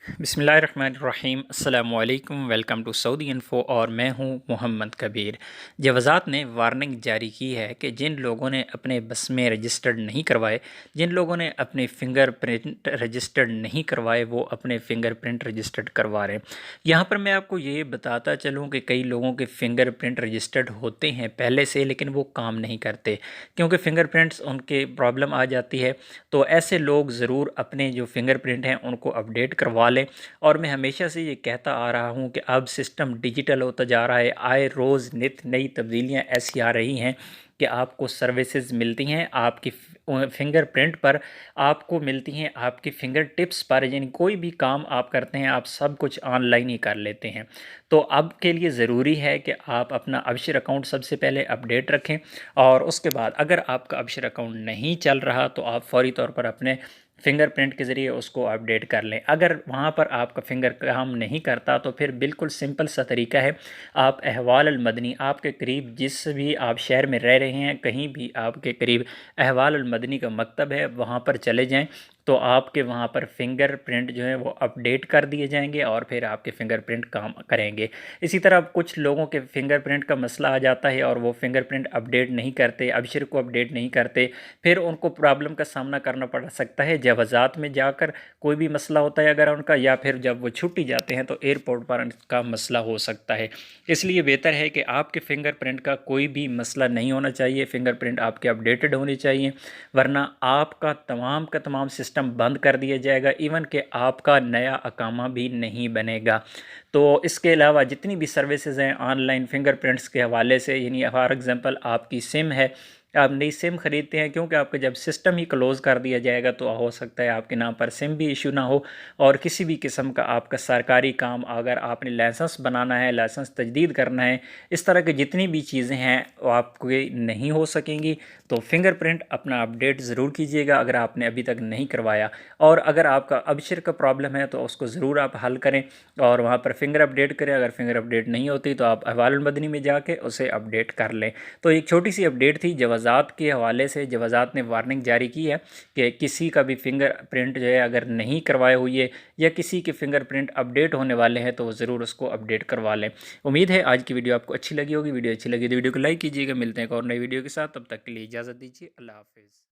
बिस्मिल्लाहिर्रहमानिर्रहीम अस्सलाम वालेकुम। वेलकम टू सऊदी इन्फो और मैं हूं मोहम्मद कबीर। जवाज़ात ने वार्निंग जारी की है कि जिन लोगों ने अपने बस में रजिस्टर्ड नहीं करवाए, जिन लोगों ने अपने फ़िंगरप्रिंट रजिस्टर्ड नहीं करवाए, वो अपने फ़िंगरप्रिंट रजिस्टर्ड करवा रहे हैं। यहाँ पर मैं आपको ये बताता चलूँ कि कई लोगों के फ़िंगरप्रिंट रजिस्टर्ड होते हैं पहले से, लेकिन वो काम नहीं करते क्योंकि फ़िंगरप्रिंट्स उनके प्रॉब्लम आ जाती है। तो ऐसे लोग ज़रूर अपने जो फ़िंगरप्रिंट हैं उनको अपडेट करवा लें। और मैं हमेशा से ये कहता आ रहा हूँ कि अब सिस्टम डिजिटल होता जा रहा है, आए रोज़ नित नई तब्दीलियाँ ऐसी आ रही हैं कि आपको सर्विसेज मिलती हैं आपकी फिंगरप्रिंट पर, आपको मिलती हैं आपकी फिंगर टिप्स पर, यानी कोई भी काम आप करते हैं आप सब कुछ ऑनलाइन ही कर लेते हैं। तो अब के लिए ज़रूरी है कि आप अपना अबशर अकाउंट सबसे पहले अपडेट रखें, और उसके बाद अगर आपका अबशर अकाउंट नहीं चल रहा तो आप फौरी तौर पर अपने फिंगरप्रिंट के ज़रिए उसको अपडेट कर लें। अगर वहाँ पर आपका फिंगर काम नहीं करता तो फिर बिल्कुल सिंपल सा तरीका है, आप अहवाल अल मदनी, आपके करीब जिस भी आप शहर में रह रहे हैं कहीं भी आपके करीब अहवाल अल मदनी का मकतब है, वहाँ पर चले जाएं। तो आपके वहाँ पर फिंगरप्रिंट जो है वो अपडेट कर दिए जाएंगे और फिर आपके फिंगरप्रिंट काम करेंगे। इसी तरह कुछ लोगों के फिंगरप्रिंट का मसला आ जाता है और वो फिंगरप्रिंट अपडेट नहीं करते, अबशर को अपडेट नहीं करते, फिर उनको प्रॉब्लम का सामना करना पड़ सकता है जवाज़ात में जाकर। कोई भी मसला होता है अगर उनका, या फिर जब वो छुट्टी जाते हैं तो एयरपोर्ट पर उनका मसला हो सकता है। इसलिए बेहतर है कि आपके फिंगरप्रिंट का कोई भी मसला नहीं होना चाहिए, फिंगरप्रिंट आपके अपडेटेड होने चाहिए, वरना आपका तमाम का तमाम सिस्टम बंद कर दिया जाएगा, इवन कि आपका नया अकामा भी नहीं बनेगा। तो इसके अलावा जितनी भी सर्विसेज हैं ऑनलाइन फिंगरप्रिंट्स के हवाले से, यानी फॉर एग्ज़ाम्पल आपकी सिम है, आप नई सिम ख़रीदते हैं, क्योंकि आपका जब सिस्टम ही क्लोज़ कर दिया जाएगा तो हो सकता है आपके नाम पर सिम भी इशू ना हो, और किसी भी किस्म का आपका सरकारी काम, अगर आपने लाइसेंस बनाना है, लाइसेंस तजदीद करना है, इस तरह की जितनी भी चीज़ें हैं वो आपको नहीं हो सकेंगी। तो फिंगरप्रिंट अपना अपडेट ज़रूर कीजिएगा अगर आपने अभी तक नहीं करवाया। और अगर आपका अबशर का प्रॉब्लम है तो उसको ज़रूर आप हल करें और वहाँ पर फिंगर अपडेट करें। अगर फिंगर अपडेट नहीं होती तो आप अहवाल मदनी में जाके उसे अपडेट कर लें। तो एक छोटी सी अपडेट थी जवाज़ात के हवाले से। जवाज़ात ने वार्निंग जारी की है कि किसी का भी फिंगर प्रिंट जो है अगर नहीं करवाए हुए है या किसी के फिंगर प्रिंट अपडेट होने वाले हैं तो ज़रूर उसको अपडेट करवा लें। उम्मीद है आज की वीडियो आपको अच्छी लगी होगी। वीडियो अच्छी लगी तो वीडियो को लाइक कीजिएगा। मिलते हैं एक और नई वीडियो के साथ, तब तक के लिए इजाज़त दीजिए। अल्लाह हाफिज़।